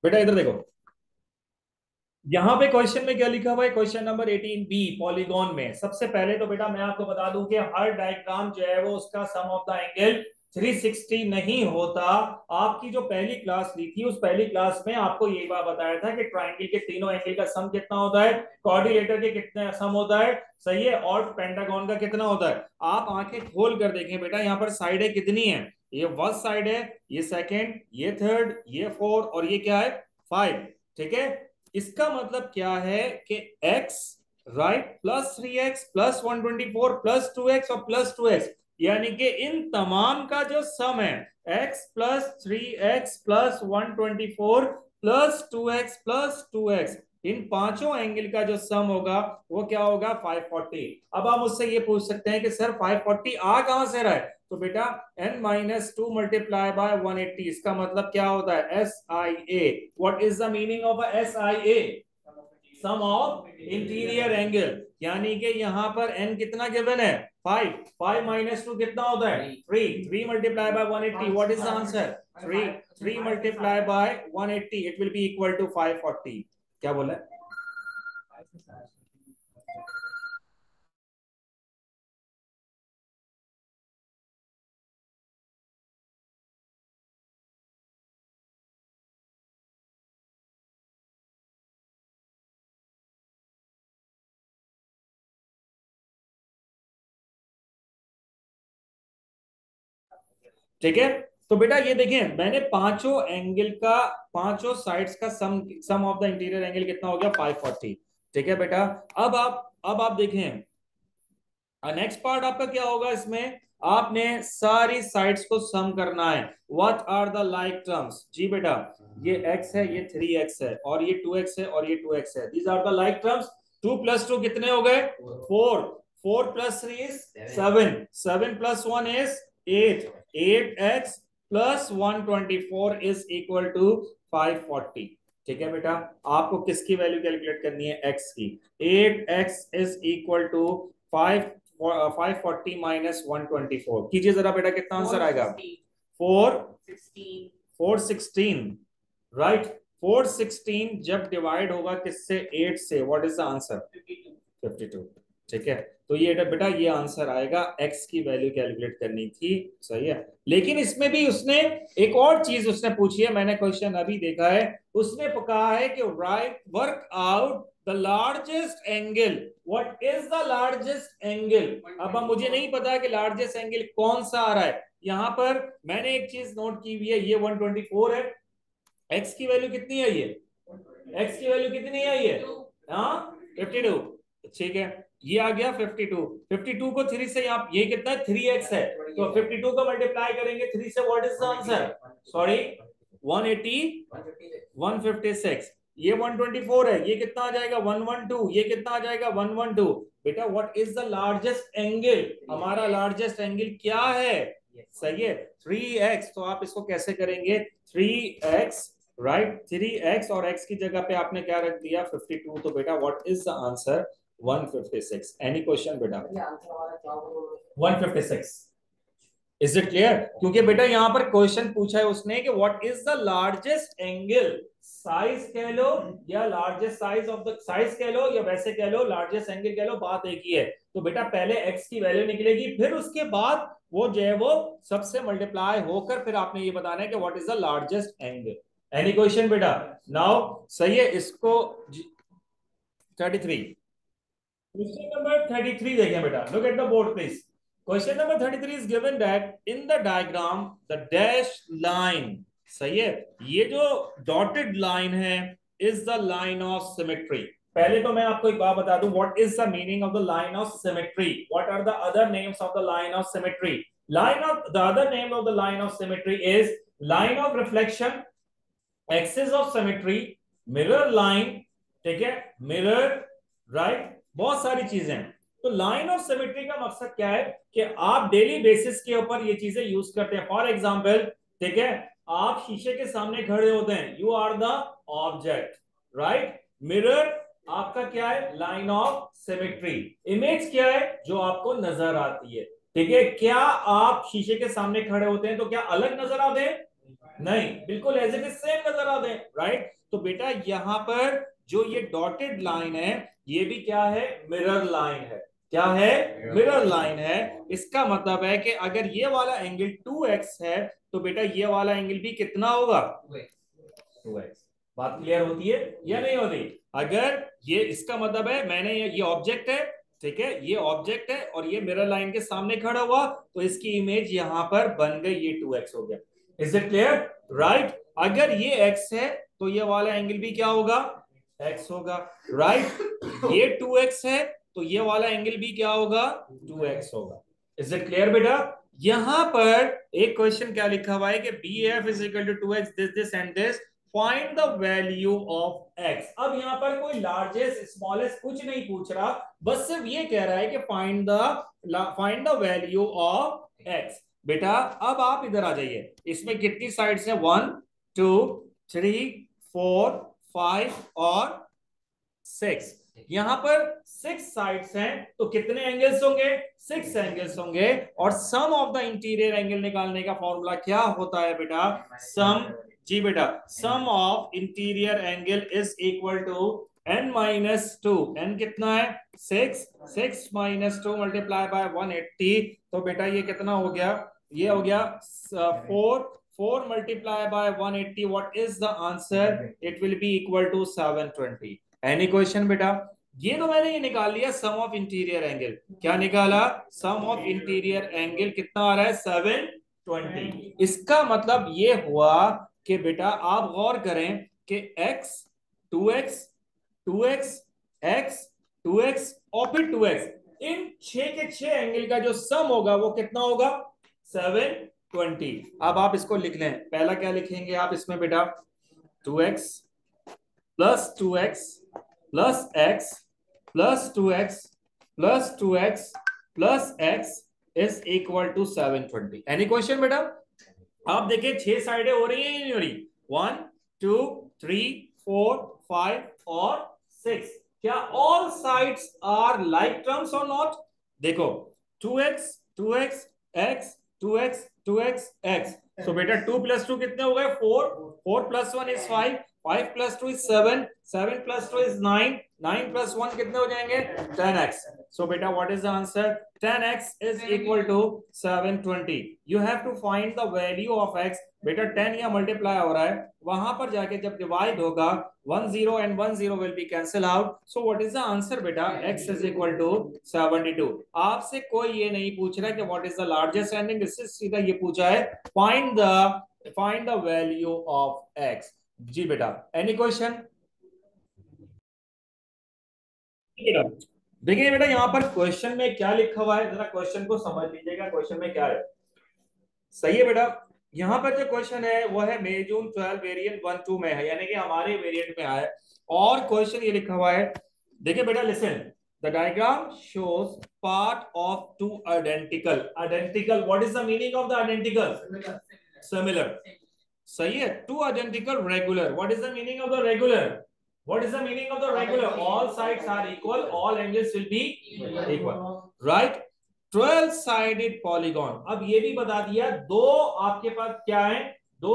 बेटा इधर देखो, यहाँ पे क्वेश्चन में क्या लिखा हुआ है, क्वेश्चन नंबर 18 बी, पॉलीगॉन में। सबसे पहले तो बेटा मैं आपको बता दूं कि हर डायग्राम जो है वो उसका सम ऑफ द एंगल 360 नहीं होता। आपकी जो पहली क्लास ली थी, उस पहली क्लास में आपको ये बात बताया था कि ट्राइंगल के तीनों एंगल का सम कितना होता है, कोऑर्डिनेटर के कितने सम होता है, सही है, और पेंटागन का कितना होता है। आप आंखें खोल कर देखें बेटा, यहाँ पर साइडें कितनी है, ये फर्स्ट साइड है, ये सेकेंड, ये थर्ड, ये फोर, और ये क्या है, 5। ठीक है, इसका मतलब क्या है कि x right plus 3x plus 124 plus 2x और प्लस 2x, यानी कि इन तमाम का जो सम है, x plus 3x plus 124 plus 2x plus 2x, इन पांचों एंगल का जो सम होगा वो क्या होगा, 540। अब आप मुझसे ये पूछ सकते हैं कि सर 540 आ कहां से रहा है, तो बेटा n-2 मल्टीप्लाई बाय 180, इसका मतलब क्या होता है, S I A. What is the meaning of S I A, sum of interior angle, यानी कि यहां पर n कितना गिवन है, 5, 5 - 2 कितना होता है, 3, 3 multiply by 180, what is the answer, 3, 3 multiply by 180, it will be equal to 540। क्या बोला है? ठीक है, तो बेटा ये देखें, मैंने पांचों एंगल का, पांचों साइड्स का सम ऑफ द इंटीरियर एंगल कितना हो गया, 540। ठीक है बेटा, अब आप देखें, नेक्स्ट पार्ट आपका क्या होगा इसमें, आपने सारी साइड्स को सम करना है। What are the like terms, जी बेटा, ये x है, ये 3x है, और ये 2x है, और ये 2x है, these are the like terms. 2 + 2 कितने हो गए, 4, 4 + 3 is 7, 7 + 1 is 8, 8x plus 124 is equal to 540। ठीक है बेटा, आपको किसकी वैल्यू कैलकुलेट करनी है, x की। 8x is equal to 540 minus 124 कीजिए जरा बेटा, कितना आंसर आएगा, 416, राइट। 416 जब डिवाइड होगा किससे, 8 से, व्हाट इज द आंसर, 52। ठीक है, तो ये बेटा ये आंसर आएगा, x की वैल्यू कैलकुलेट करनी थी, सही है। लेकिन इसमें भी उसने एक और चीज उसने पूछी है, मैंने क्वेश्चन अभी देखा है, उसने कहा है कि right work out the largest angle, what is the largest angle. अब मुझे नहीं पता कि लार्जेस्ट एंगल कौन सा आ रहा है, यहां पर मैंने एक चीज नोट की हुई है, ये 124 है, x की वैल्यू कितनी है, ये x की वैल्यू कितनी है, ये हाँ 52। ठीक है, ये आ गया 52, 52 को 3 से, आप ये कितना है, 3x है, तो 52 को मल्टीप्लाई करेंगे 3 से, what is the answer, sorry 180, 156, ये 124 है, ये कितना आ जाएगा 112, ये कितना आ जाएगा 112। बेटा what is the largest angle, हमारा लार्जेस्ट एंगल क्या है, सही है 3x। तो आप इसको कैसे करेंगे, 3x, राइट, 3x और x की जगह पे आपने क्या रख दिया, 52, तो बेटा what is the answer, 156। Any question बेटा, 156, इज इट क्लियर, क्योंकि बेटा यहां पर क्वेश्चन पूछा है उसने कि what is the largest angle, size कह लो या largest size of the, size कह लो या वैसे कह लो लार्जेस्ट एंगल कह लो, बात एक ही है। तो बेटा पहले x की वैल्यू निकलेगी, फिर उसके बाद वो जो है वो सबसे मल्टीप्लाई होकर फिर आपने ये बताना है कि what is the largest angle. Any question बेटा, नाउ सही है, इसको 33, क्वेश्चन नंबर 33 देखें बेटा, look at the board please. Question number 33 is given that in the diagram the dash line, सही है, ये जो डॉटेड लाइन है is the line of symmetry. पहले तो मैं आपको एक बात बता दूं, what is the meaning of the line of symmetry, what are the other names of the line of symmetry. Line of the other name of the line of symmetry is line of reflection, axis of symmetry, mirror line, ठीक है, mirror, right, बहुत सारी चीजें हैं। तो line of symmetry का मकसद क्या है कि आप डेली बेसिस के ऊपर ये चीजें यूज करते हैं। फॉर एग्जाम्पल, ठीक है, आप शीशे के सामने खड़े होते हैं, you are the object, right. Mirror आपका क्या है, लाइन ऑफ सिमेट्री। इमेज क्या है, जो आपको नजर आती है, ठीक है। क्या आप शीशे के सामने खड़े होते हैं तो क्या अलग नजर आते हैं, नहीं, बिल्कुल एज इट इज सेम नजर आते हैं, राइट। तो बेटा यहाँ पर जो ये डॉटेड लाइन है, ये भी क्या है, मिरर लाइन है। क्या है, मिरर लाइन है। इसका मतलब है कि अगर ये वाला एंगल 2x है, तो बेटा ये वाला एंगल भी कितना होगा, 2x। बात क्लियर होती है या नहीं होती? अगर ये, इसका मतलब है मैंने ये ऑब्जेक्ट है, ठीक है, ये ऑब्जेक्ट है और ये मिरर लाइन के सामने खड़ा हुआ, तो इसकी इमेज यहां पर बन गई, ये 2x हो गया। Is it clear, right. अगर ये x है तो ये वाला एंगल भी क्या होगा, x होगा, राइट। ये 2x है तो ये वाला एंगल भी क्या होगा, 2x होगा। इज इट क्लियर बेटा? यहां पर एक क्वेश्चन क्या लिखा हुआ है कि B F is equal to 2x this this and this, find the value of x। अब यहां पर कोई लार्जेस्ट स्मॉलेस्ट कुछ नहीं पूछ रहा, बस सिर्फ ये कह रहा है कि find the value of x। बेटा अब आप इधर आ जाइए, इसमें कितनी साइड्स है, 1 2 3 4 5 और 6। यहां पर 6 साइड्स हैं, तो कितने एंगल्स होंगे, 6 एंगल्स होंगे। और सम ऑफ द इंटीरियर एंगल निकालने का फॉर्मूला क्या होता है बेटा, सम, जी बेटा, sum of interior angle is equal to n minus two. N कितना है, 6, 6 माइनस टू मल्टीप्लाई बाय 180। तो बेटा ये कितना हो गया, ये हो गया 4, 4 multiply by 180, what is the answer, it will be equal to 720। Any question बेटा? ये तो मैंने ये निकाल लिया सम ऑफ इंटीरियर एंगल। क्या निकाला, सम ऑफ इंटीरियर एंगल कितना आ रहा है, 720। इसका मतलब ये हुआ कि बेटा आप गौर करें कि x 2x 2x x 2x और फिर 2x, इन 6 के 6 एंगल का जो सम होगा वो कितना होगा, 720। अब आप इसको लिख लें, पहला क्या लिखेंगे आप इसमें बेटा, 2x plus 2x plus x plus 2x plus 2x plus x is equal to 720। Any question बेटा? आप देखिए 6 साइडें हो रही है नहीं हो रही, 1 2 3 4 5 और 6। क्या all sides are like terms और नॉट? देखो 2x 2x x 2x 2x x, सो बेटा 2 प्लस 2 कितने हो गए, 4, 4 plus 1 is 5, 5 plus 2 is 7, 7 plus 2 is 9, 9 plus 1 कितने हो जाएंगे, 10x। सो बेटा what is the answer, 10x is equal to 720। You have to find the value of x। बेटा 10 यहाँ मल्टीप्लाई हो रहा है, वहां पर जाके जब डिवाइड होगा 1 0 and 1 0 will be cancel out। So what is the answer बेटा, x is equal to 72। आपसे कोई ये नहीं पूछ रहा कि what is the largest ending, इससे सीधा ये पूछा है find the value of x। जी बेटा, एनी क्वेश्चन? देखिए बेटा यहाँ पर क्वेश्चन में क्या लिखा हुआ है, जरा क्वेश्चन को समझ लीजिएगा, क्वेश्चन में क्या है। सही है बेटा, यहाँ पर जो क्वेश्चन है वो है मई जून 12 वेरिएंट 1 2 में है, यानी कि हमारे वेरिएंट में आया है। और क्वेश्चन ये लिखा हुआ है, देखिए बेटा listen, the diagram shows part of two identical, identical what is the meaning of the identical, similar. सही है, two identical regular, what is the meaning of the regular, what is the meaning of the regular, all sides are equal, all angles will be equal, right। 12 sided polygon, अब ये भी बता दिया दो आपके पास क्या है, दो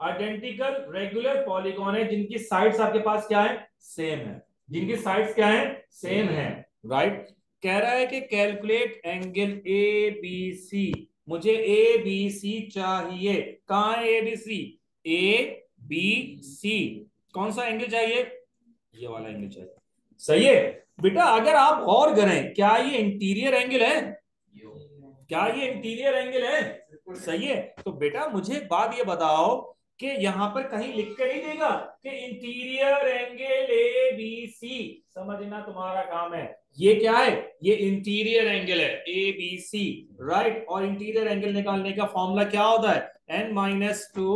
आइडेंटिकल रेगुलर पॉलीगॉन है जिनकी साइड्स आपके पास क्या है, सेम है, जिनकी साइड्स क्या है, सेम है, राइट। कह रहा है कि calculate angle A B C, मुझे ए बी सी चाहिए, कहां है A B C, A B सी, कौन सा एंगल चाहिए, ये वाला एंगल चाहिए। सही है बेटा, अगर आप गौर करें क्या ये इंटीरियर एंगल है, क्या ये इंटीरियर एंगल है, सही है। तो बेटा मुझे एक बात ये बताओ कि यहां पर कहीं लिख के नहीं देगा कि interior angle A B C, समझना तुम्हारा काम है। ये क्या है, ये इंटीरियर एंगल है ए बी सी, राइट। और इंटीरियर एंगल निकालने का फॉर्मूला क्या होता है, n माइनस टू।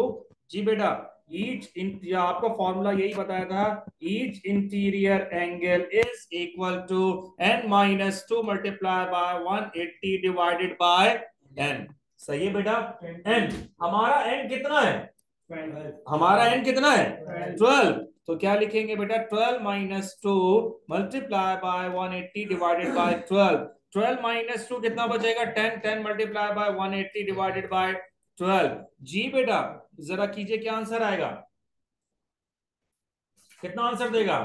जी बेटा, ईच आपको फॉर्मूला यही बताया था, each interior angle is equal to n minus two multiply by 180 divided by n। सही है बेटा, n हमारा n कितना है, हमारा n कितना है, 12। तो क्या लिखेंगे बेटा, 12 minus two multiply by 180 divided bye 12, 12 minus two कितना बचेगा, 10, 10 मल्टीप्लाई बाय 180 डिवाइडेड बाय 12। जी बेटा जरा कीजिए क्या आंसर आएगा, कितना आंसर देगा?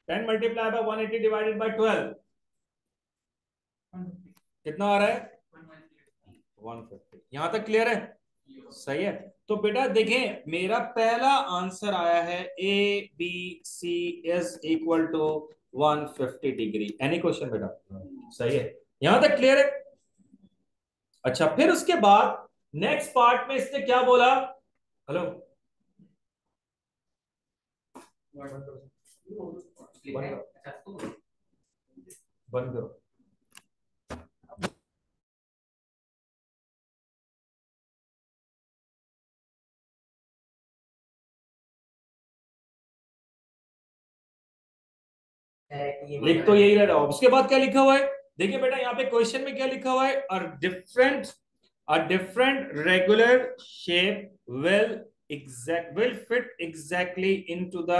10 मल्टीप्लाई बाय 180 डिवाइडेड बाय 12 कितना आ रहा है? 150। यहां तक क्लियर है? सही है। तो बेटा देखें मेरा पहला आंसर आया है A B C is equal to 150 degree. Any question बेटा? सही है। यहां तक क्लियर है? अच्छा फिर उसके बाद नेक्स्ट पार्ट में इसने क्या बोला? हेलो बंद करो, बंद करो। लिख तो यही रहा। उसके बाद क्या लिखा हुआ है? देखिए बेटा यहाँ पे क्वेश्चन में क्या लिखा हुआ है? A different regular shape will fit exactly into the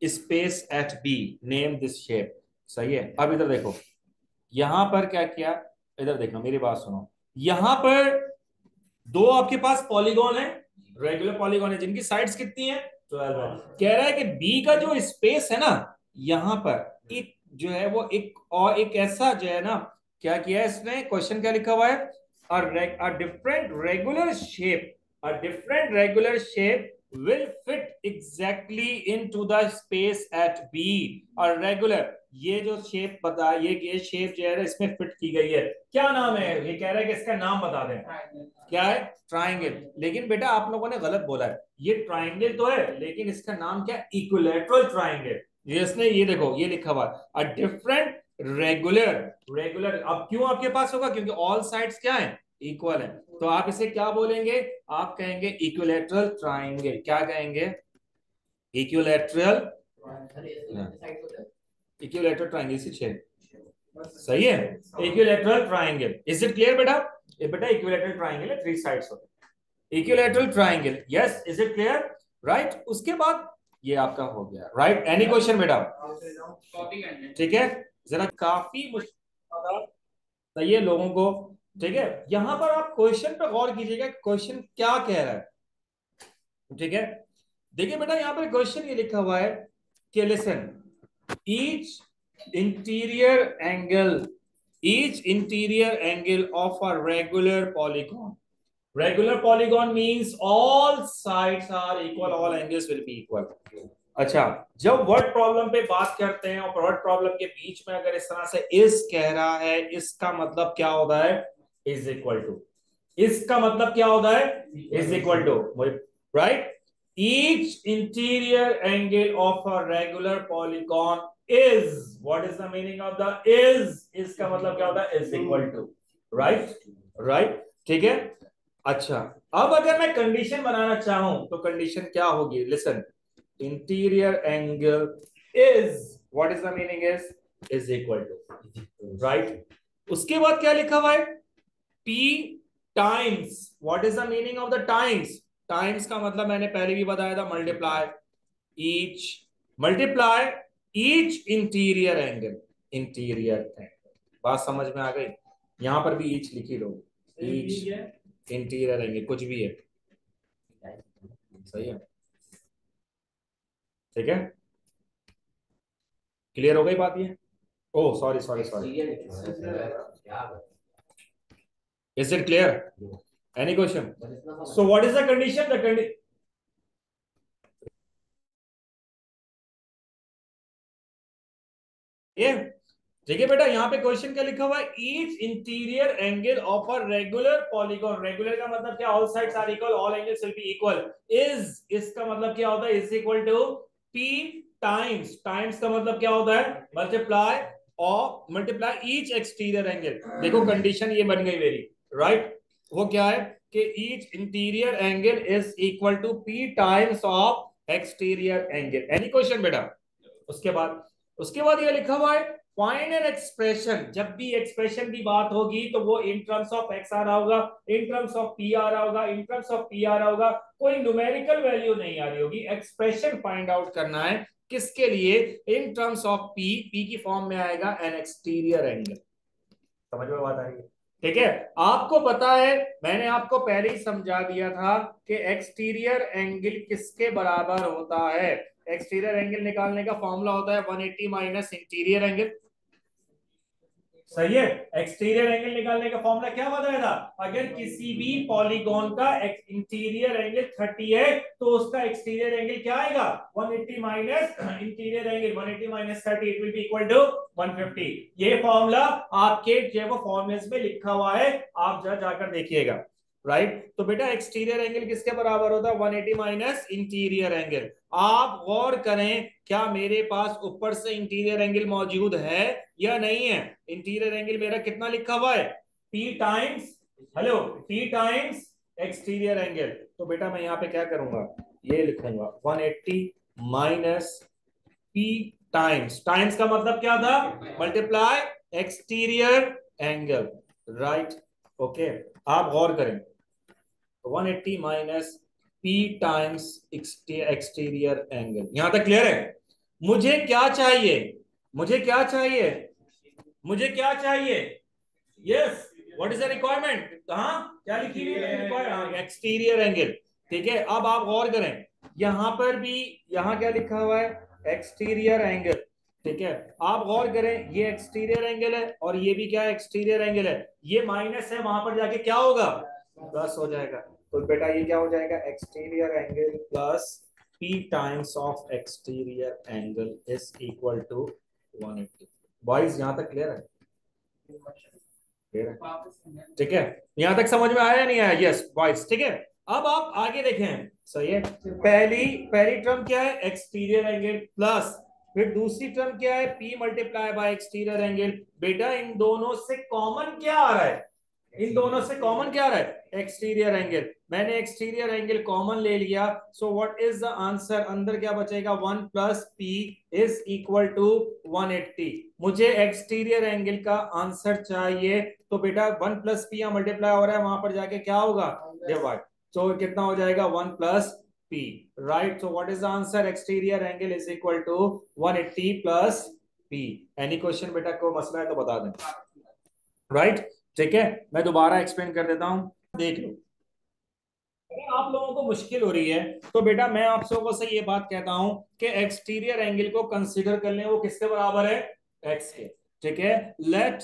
space at B. Name this shape. सही है। अब इधर देखो, यहां पर क्या किया, इधर देखना मेरी बात सुनो। यहां पर दो आपके पास पॉलीगॉन है, रेगुलर पॉलीगॉन है जिनकी साइड्स कितनी है? 12 है। कह रहा है कि बी का जो स्पेस है ना, यहां पर एक जो है वो एक और एक ऐसा जो है ना, क्या किया है इसने? क्वेश्चन क्या लिखा हुआ है? a different regular shape a different regular shape will fit exactly into the space at B। और रेगुलर ये जो शेप बता, ये शेप जो है इसमें फिट की गई है, क्या नाम है? ये कह रहा है कि इसका नाम बता दें। क्या है? ट्राइंगल। लेकिन बेटा आप लोगों ने गलत बोला है, ये ट्राइंगल तो है लेकिन इसका नाम क्या है? Equilateral triangle. ये इसने ये देखो ये लिखा हुआ अ डिफरेंट रेगुलर। रेगुलर अब क्यों आपके पास होगा? क्योंकि ऑल साइड्स क्या है? इक्वल है। तो आप इसे क्या बोलेंगे? आप कहेंगे इक्विलैटरल ट्राइंगल। क्या कहेंगे? इक्विलैटरल, इक्विलैटरल ट्राइंगल से छह। सही है। Equilateral triangle. Is it clear बेटा? ये बेटा इक्विलैटरल ट्राइंगल है, थ्री साइड्स होते हैं। Equilateral triangle, yes is it clear? Right. उसके बाद ये आपका हो गया। राइट। एनी क्वेश्चन बेटा? ठीक है। जरा काफी मुश्किल सही है लोगों को। ठीक है। यहां पर आप क्वेश्चन पे गौर कीजिएगा, क्वेश्चन क्या कह रहा है। ठीक है। देखिए बेटा यहां पर क्वेश्चन ये लिखा हुआ है कि listen, each interior angle each interior angle of a regular polygon, regular polygon means all sides are equal, all angles will be equal। अच्छा, जब वर्ड प्रॉब्लम पे बात करते हैं और वर्ड प्रॉब्लम के बीच में अगर इस तरह से इस कह रहा है, इसका मतलब क्या होता है? Is equal to. इसका मतलब क्या होता है? Is equal to. Right. Each interior angle of a regular polygon is, what is the meaning of the is? इसका मतलब क्या होता है? Is equal to. Right. Right. ठीक है। अच्छा, अब अगर मैं कंडीशन बनाना चाहूं तो कंडीशन क्या होगी? Listen, interior angle is, what is the meaning? Is equal to. Right. उसके बाद क्या लिखा हुआ है? P times, what is the meaning of the times? Times का मतलब मैंने पहले भी बताया था, multiply each, multiply each interior angle. Interior angle, बात समझ में आ गई? यहां पर भी ईच लिखी लो, ईच इंटीरियर एंगल कुछ भी है। सही है। ठीक है। क्लियर हो गई बात ये? Oh sorry sorry sorry. Is it clear? Any question? So what is the condition? The condition, ये ठीक है बेटा। यहां पे क्वेश्चन क्या लिखा हुआ है? Each interior angle of a regular polygon. Regular का मतलब क्या? All sides are equal, all angles will be equal. Is, इसका मतलब क्या होता है? Is equal to P times, times का मतलब क्या होता है? मल्टीप्लाई, और मल्टीप्लाई ईच एक्सटीरियर एंगल। देखो कंडीशन ये बन गई मेरी। राइट। वो क्या है कि each interior angle is equal to P times of exterior angle. Any question बेटा? उसके बाद ये लिखा हुआ है फाइंड एन एक्सप्रेशन। जब भी एक्सप्रेशन की बात होगी तो वो इन टर्म्स ऑफ एक्स आ रहा होगा, इन टर्म्स ऑफ पी आ रहा होगा, इन टर्म्स ऑफ पी आ रहा होगा, कोई न्यूमेरिकल वैल्यू नहीं आ रही होगी। एक्सप्रेशन फाइंड आउट करना है किसके लिए? In terms of P, P की फॉर्म में आएगा एन एक्सटीरियर एंगल। समझ में बात आ रही है? ठीक है। आपको पता है, मैंने आपको पहले ही समझा दिया था कि एक्सटीरियर एंगल किसके बराबर होता है। एक्सटीरियर एंगल निकालने का फॉर्मूला होता है 180 माइनस इंटीरियर एंगल। सही है। एक्सटीरियर एंगल निकालने का फॉर्मूला क्या बताया था? अगर किसी भी पॉलीगॉन का इंटीरियर एंगल 30 है तो उसका एक्सटीरियर एंगल क्या आएगा? 180 minus interior angle 180 minus 30 it will be equal to 150। ये फॉर्मूला आपके जो वो फॉर्मुलेस में लिखा हुआ है, आप जाकर देखिएगा। राइट, तो बेटा एक्सटीरियर एंगल किसके बराबर होता है? 180 माइनस इंटीरियर एंगल। आप गौर करें, क्या मेरे पास ऊपर से इंटीरियर एंगल मौजूद है या नहीं है? इंटीरियर एंगल मेरा कितना लिखा हुआ है? P times, hello, P times exterior angle. तो बेटा मैं यहाँ पे क्या करूंगा, ये लिखूंगा 180 माइनस पी टाइम्स, टाइम्स का मतलब क्या था? Multiply exterior angle. Right, okay. आप गौर करें, 180 minus P times exterior angle. यहां तक क्लियर है? मुझे क्या चाहिए? मुझे क्या चाहिए? मुझे क्या चाहिए? Yes, what is the requirement? कहा क्या लिखी हुई है? Exterior angle. ठीक है, अब आप गौर करें, यहां पर भी, यहां क्या लिखा हुआ है? Exterior angle. ठीक है, आप गौर करें, ये एक्सटीरियर एंगल है और ये भी क्या एक्सटीरियर एंगल है। ये माइनस है, वहां पर जाके क्या होगा? प्लस हो जाएगा। तो बेटा ये क्या हो जाएगा? Exterior angle plus P times of exterior angle is equal to 180। Boys यहां तक क्लियर है? ठीक है, यहां तक समझ में आया या नहीं आया? यस बॉयज, ठीक है। अब आप आगे देखें, सही है। पहली पहली टर्म क्या है? एक्सटीरियर एंगल प्लस, फिर दूसरी टर्म क्या है? P multiply by exterior angle. बेटा इन दोनों से कॉमन क्या आ रहा है? इन दोनों से कॉमन क्या आ रहा है? Exterior angle. मैंने एक्सटीरियर एंगल कॉमन ले लिया, so what is the answer? अंदर क्या बचेगा? 1 plus p is equal to 180। मुझे एक्सटीरियर एंगल का आंसर चाहिए, तो बेटा 1 प्लस पी यहां मल्टीप्लाई हो रहा है, वहां पर जाके क्या होगा? डिवाइड। तो कितना हो जाएगा? 1 plus p. Right, so what is the answer? Exterior angle is equal to 180 plus p. Any question बेटा? को मसला है तो बता दें। राइट, ठीक है। मैं दोबारा एक्सप्लेन कर देता हूं, देख लो। अगर आप लोगों को मुश्किल हो रही है तो बेटा मैं आप लोगों से ये बात कहता हूं कि एक्सटीरियर एंगल को कंसीडर कर लें, वो किसके बराबर है? एक्स के। ठीक है, लेट,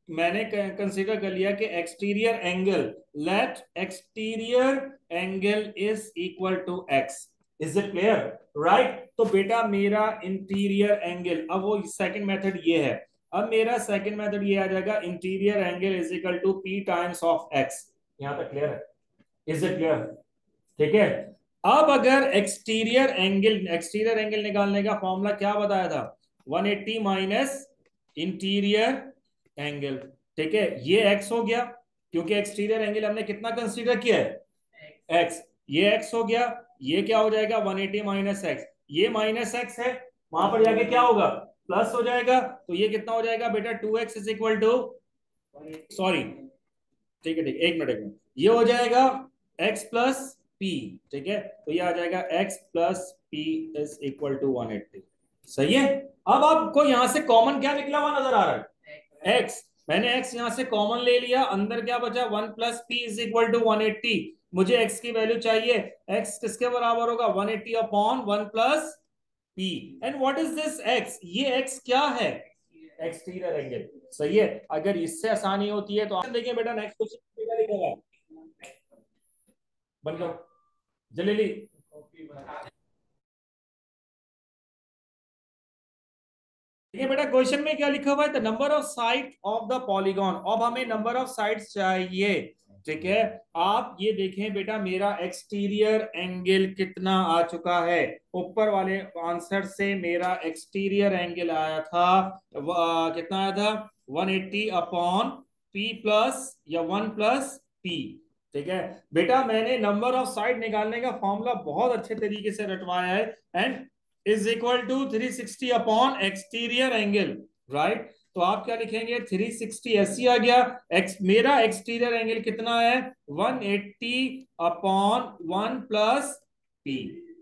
मैंने कंसीडर कर लिया कि exterior angle, let exterior angle is equal to x. Is it clear? Right, तो बेटा मेरा इंटीरियर एंगल, अब वो सेकंड मेथड ये है, अब मेरा सेकंड मेथड ये आ जाएगा, interior angle is equal to P times of x. यहां तक क्लियर है? Is it clear? ठीक है। अब अगर एक्सटीरियर एंगल निकालने का फॉर्मूला क्या बताया था? 180 माइनस इंटीरियर एंगल। ठीक है, ये एक्स हो गया, क्योंकि एक्सटीरियर एंगल हमने कितना कंसीडर किया है? एक्स। ये एक्स हो गया, ये क्या हो जाएगा? 180 माइनस एक्स। ये माइनस एक्स है, वहां पर जाके क्या होगा? प्लस हो जाएगा। तो ये कितना हो जाएगा बेटा? 2x is equal to, sorry, ठीक है, ठीक, एक मिनट, ये हो जाएगा x प्लस पी। ठीक है, तो ये आ जाएगा x plus p is equal to 180। सही है। अब आपको यहां से कॉमन क्या निकला हुआ नजर आ रहा है? x। मैंने x यहां से कॉमन ले लिया, अंदर क्या बचा? 1 plus p is equal to 180। मुझे x की वैल्यू चाहिए, x किसके बराबर होगा? 180 upon 1 plus P. And what is this x? ये x क्या है? Exterior angle. सही है। अगर इससे आसानी होती है तो आप देखिए बेटा, नेक्स्ट क्वेश्चन क्या लिखा हुआ है? बन जाओ जलीली। देखिए बेटा, क्वेश्चन में क्या लिखा हुआ है? The number of side of the polygon. अब हमें नंबर ऑफ साइड्स चाहिए। ठीक है, आप ये देखें बेटा, मेरा एक्सटीरियर एंगल कितना आ चुका है? ऊपर वाले आंसर से मेरा एक्सटीरियर एंगल आया था, कितना आया था? 180 अपॉन पी प्लस या 1 प्लस पी। ठीक है बेटा, मैंने नंबर ऑफ साइड निकालने का फॉर्मूला बहुत अच्छे तरीके से रटवाया है, and is equal to 360 upon exterior angle. Right, तो आप क्या लिखेंगे? 360 ऐसी आ गया। मेरा एक्सटीरियर एंगल कितना है? 180 अपॉन 1 प्लस पी।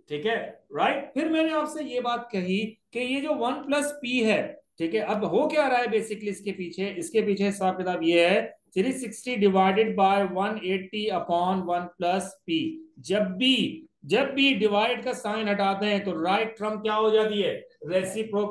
ठीक है, राइट। फिर मैंने आपसे ये बात कही कि ये जो 1 प्लस पी है, ठीक है, अब हो क्या रहा है बेसिकली इसके पीछे? इसके पीछे हिसाब किताब ये है 360 divided by 180 upon 1 plus P. जब भी डिवाइड का साइन हटाते हैं तो राइट टर्म क्या हो जाती है, रेसिप्रोकल